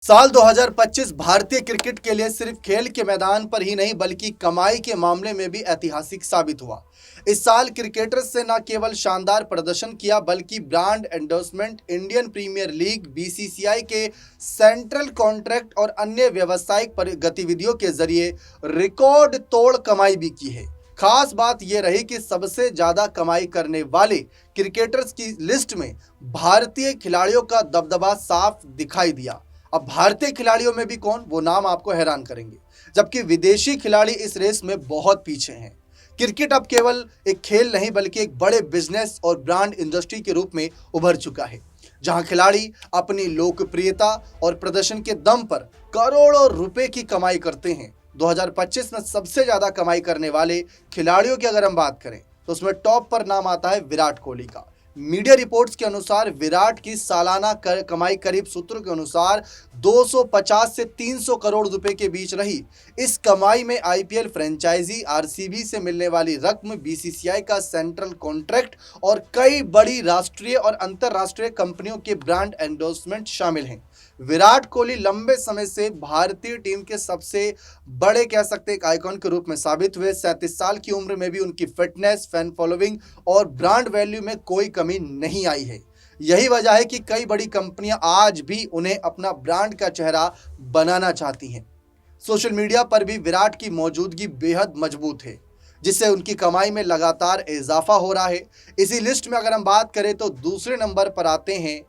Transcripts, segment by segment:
साल 2025 भारतीय क्रिकेट के लिए सिर्फ खेल के मैदान पर ही नहीं बल्कि कमाई के मामले में भी ऐतिहासिक साबित हुआ। इस साल क्रिकेटर्स से न केवल शानदार प्रदर्शन किया बल्कि brand endorsement, Indian premier league, BCCI के सेंट्रल कॉन्ट्रैक्ट और अन्य व्यावसायिक गतिविधियों के जरिए रिकॉर्ड तोड़ कमाई भी की है। खास बात यह रही कि सबसे ज्यादा कमाई करने वाले क्रिकेटर्स की लिस्ट में भारतीय खिलाड़ियों का दबदबा साफ दिखाई दिया। अब भारतीय खिलाड़ियों में भी कौन, वो नाम आपको हैरान करेंगे, जबकि विदेशी खिलाड़ी इस रेस में बहुत पीछे हैं। क्रिकेट अब केवल एक खेल नहीं बल्कि एक बड़े बिजनेस और ब्रांड इंडस्ट्री के रूप में उभर चुका है, जहां खिलाड़ी अपनी लोकप्रियता और प्रदर्शन के दम पर करोड़ों रुपए की कमाई करते हैं। 2025 में सबसे ज्यादा कमाई करने वाले खिलाड़ियों की अगर हम बात करें तो उसमें टॉप पर नाम आता है विराट कोहली का। मीडिया रिपोर्ट्स के अनुसार विराट की सालाना कमाई करीब सूत्रों के अनुसार 250 से 300 करोड़ रुपए के बीच रही। इस कमाई में आईपीएल फ्रेंचाइजी, आरसीबी से मिलने वाली रकम, बीसीसीआई का सेंट्रल कॉन्ट्रैक्ट और कई बड़ी राष्ट्रीय और अंतर्राष्ट्रीय कंपनियों के ब्रांड एंडोर्समेंट शामिल हैं। विराट कोहली लंबे समय से भारतीय टीम के सबसे बड़े कह सकते एक आइकॉन के रूप में साबित हुए। 37 साल की उम्र में भी उनकी फिटनेस, फैन फॉलोइंग और ब्रांड वैल्यू में कोई कमी नहीं आई है। यही वजह है कि कई बड़ी कंपनियां आज भी उन्हें अपना ब्रांड का चेहरा बनाना चाहती हैं। सोशल मीडिया पर भी विराट की मौजूदगी बेहद मजबूत है, जिससे उनकी कमाई में लगातार इजाफा हो रहा है। इसी लिस्ट में अगर हम बात करें तो दूसरे नंबर पर आते हैं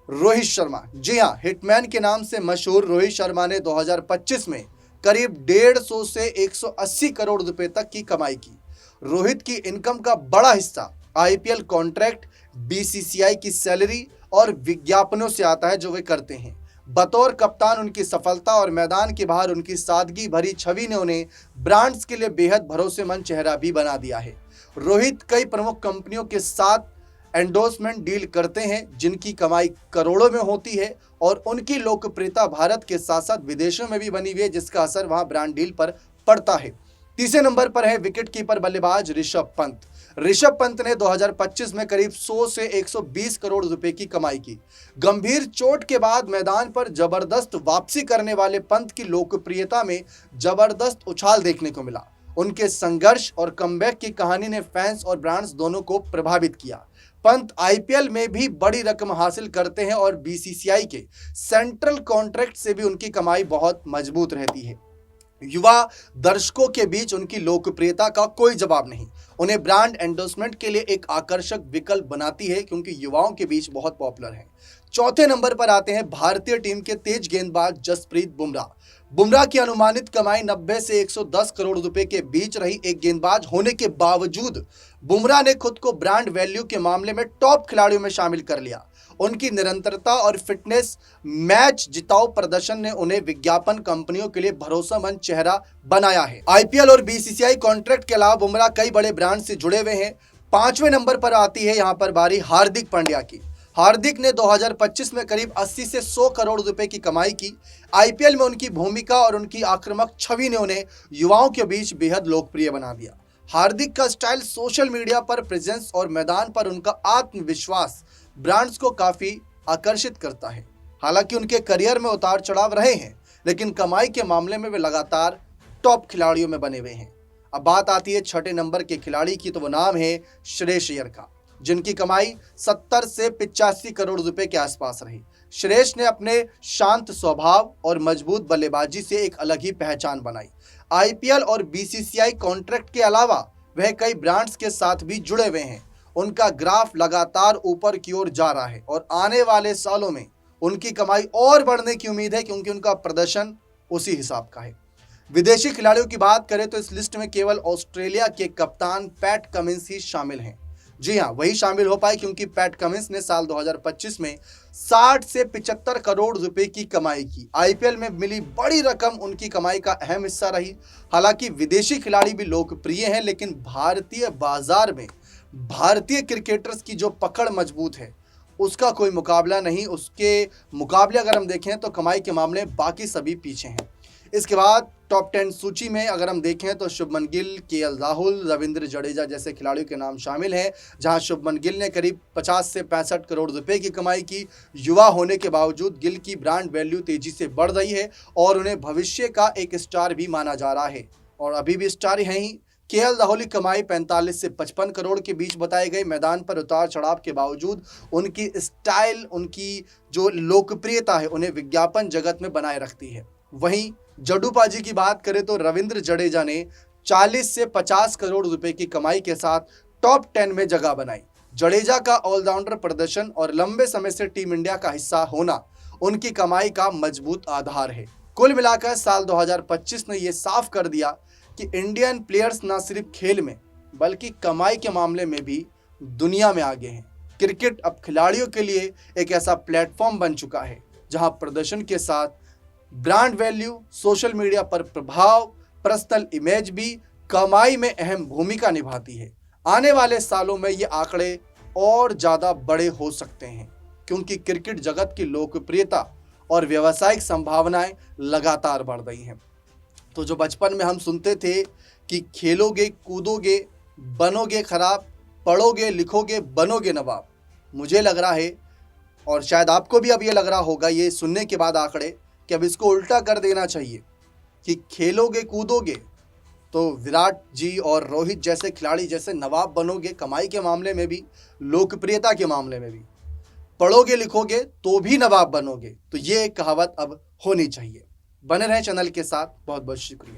रोहित शर्मा। जी हां, हिटमैन के नाम से मशहूर रोहित शर्मा ने 2025 में करीब 150 से 180 करोड़ रुपए तक की कमाई की। रोहित की इनकम का बड़ा हिस्सा आईपीएल कॉन्ट्रैक्ट, बीसीसीआई की सैलरी और विज्ञापनों से आता है जो वे करते हैं। बतौर कप्तान उनकी सफलता और मैदान के बाहर उनकी सादगी भरी छवि ने उन्हें ब्रांड्स के लिए बेहद भरोसेमंद चेहरा भी बना दिया है। रोहित कई प्रमुख कंपनियों के साथ एंडोर्समेंट डील करते हैं जिनकी कमाई करोड़ों में होती है और उनकी लोकप्रियता भारत के साथ साथ विदेशों में भी बनी हुई है, जिसका असर वहां ब्रांड डील पर पड़ता है। तीसरे नंबर पर है विकेटकीपर बल्लेबाज ऋषभ पंत। ऋषभ पंत ने 2025 में करीब 100 से 120 करोड़ रुपए की कमाई की। गंभीर चोट के बाद मैदान पर जबरदस्त वापसी करने वाले पंत की लोकप्रियता में जबरदस्त उछाल देखने को मिला। उनके संघर्ष और कमबैक की कहानी ने फैंस और ब्रांड्स दोनों को प्रभावित किया। पंत आईपीएल में भी बड़ी रकम हासिल करते हैं और बीसीसीआई के सेंट्रल कॉन्ट्रैक्ट से भी उनकी कमाई बहुत मजबूत रहती है। युवा दर्शकों के बीच उनकी लोकप्रियता का कोई जवाब नहीं, उन्हें ब्रांड एंडोर्समेंट के लिए एक आकर्षक विकल्प बनाती है क्योंकि युवाओं के बीच बहुत पॉपुलर है। चौथे नंबर पर आते हैं भारतीय टीम के तेज गेंदबाज जसप्रीत बुमराह। बुमराह की अनुमानित कमाई 90 से 110 करोड़ रुपए के बीच रही। एक गेंदबाज होने के बावजूद बुमराह ने खुद को ब्रांड वैल्यू के मामले में टॉप खिलाड़ियों में शामिल कर लिया। उनकी निरंतरता और फिटनेस, मैच जिताऊ प्रदर्शन ने उन्हें विज्ञापन कंपनियों के लिए भरोसेमंद चेहरा बनाया है। आईपीएल और बीसीसीआई कॉन्ट्रैक्ट के अलावा बुमराह कई बड़े ब्रांड से जुड़े हुए हैं। पांचवें नंबर पर आती है यहां पर बारी हार्दिक पांड्या की। हार्दिक ने 2025 में करीब 80 से 100 करोड़ रुपए की कमाई की। आईपीएल में उनकी भूमिका और उनकी आक्रामक छवि ने उन्हें युवाओं के बीच बेहद लोकप्रिय बना दिया। हार्दिक का स्टाइल, सोशल मीडिया पर प्रेजेंस और मैदान पर उनका आत्मविश्वास ब्रांड्स को काफी आकर्षित करता है। हालांकि उनके करियर में उतार चढ़ाव रहे हैं, लेकिन कमाई के मामले में वे लगातार टॉप खिलाड़ियों में बने हुए हैं। अब बात आती है छठे नंबर के खिलाड़ी की, तो वो नाम है श्रेयस अय्यर का, जिनकी कमाई 70 से 85 करोड़ रुपए के आसपास रही। श्रेयस ने अपने शांत स्वभाव और मजबूत बल्लेबाजी से एक अलग ही पहचान बनाई। आईपीएल और बीसीसीआई कॉन्ट्रैक्ट के अलावा वह कई ब्रांड्स के साथ भी जुड़े हुए हैं। उनका ग्राफ लगातार ऊपर की ओर जा रहा है और आने वाले सालों में उनकी कमाई और बढ़ने की उम्मीद है क्योंकि उनका प्रदर्शन उसी हिसाब का है। विदेशी खिलाड़ियों की बात करें तो इस लिस्ट में केवल ऑस्ट्रेलिया के कप्तान पैट कमिंस ही शामिल हैं। जी हां, वही शामिल हो पाए क्योंकि पैट कमिंस ने साल 2025 में 60 से 75 करोड़ रुपए की कमाई की। आईपीएल में मिली बड़ी रकम उनकी कमाई का अहम हिस्सा रही। हालांकि विदेशी खिलाड़ी भी लोकप्रिय हैं, लेकिन भारतीय बाजार में भारतीय क्रिकेटर्स की जो पकड़ मजबूत है उसका कोई मुकाबला नहीं। उसके मुकाबले अगर हम देखें तो कमाई के मामले बाकी सभी पीछे हैं। इसके बाद टॉप 10 सूची में अगर हम देखें तो शुभमन गिल, केएल राहुल, रविंद्र जडेजा जैसे खिलाड़ियों के नाम शामिल हैं, जहां शुभमन गिल ने करीब 50 से 65 करोड़ रुपए की कमाई की। युवा होने के बावजूद गिल की ब्रांड वैल्यू तेजी से बढ़ रही है और उन्हें भविष्य का एक स्टार भी माना जा रहा है और अभी भी स्टार हैं ही। केएल राहुल की कमाई 45 से 55 करोड़ के बीच बताई गई। मैदान पर उतार चढ़ाव के बावजूद उनकी स्टाइल, उनकी जो लोकप्रियता है, उन्हें विज्ञापन जगत में बनाए रखती है। वहीं जडूबाजी की बात करें तो रविंद्र जडेजा ने 40 से 50 करोड़ रुपए की कमाई के साथ टॉप 10 में जगह बनाई। जडेजा का ऑलराउंडर प्रदर्शन और लंबे समय से टीम इंडिया का हिस्सा होना उनकी कमाई का मजबूत आधार है। कुल मिलाकर साल 2025 ने यह साफ कर दिया कि इंडियन प्लेयर्स न सिर्फ खेल में बल्कि कमाई के मामले में भी दुनिया में आगे हैं। क्रिकेट अब खिलाड़ियों के लिए एक ऐसा प्लेटफॉर्म बन चुका है जहां प्रदर्शन के साथ ब्रांड वैल्यू, सोशल मीडिया पर प्रभाव, पर्सनल इमेज भी कमाई में अहम भूमिका निभाती है। आने वाले सालों में ये आंकड़े और ज़्यादा बड़े हो सकते हैं क्योंकि क्रिकेट जगत की लोकप्रियता और व्यावसायिक संभावनाएं लगातार बढ़ रही हैं। तो जो बचपन में हम सुनते थे कि खेलोगे, कूदोगे, बनोगे खराब, पढ़ोगे, लिखोगे, बनोगे नवाब, मुझे लग रहा है और शायद आपको भी अब ये लग रहा होगा ये सुनने के बाद आंकड़े कि अब इसको उल्टा कर देना चाहिए कि खेलोगे, कूदोगे तो विराट जी और रोहित जैसे खिलाड़ी जैसे नवाब बनोगे, कमाई के मामले में भी, लोकप्रियता के मामले में भी। पढ़ोगे, लिखोगे तो भी नवाब बनोगे। तो ये एक कहावत अब होनी चाहिए। बने रहें चैनल के साथ। बहुत बहुत शुक्रिया।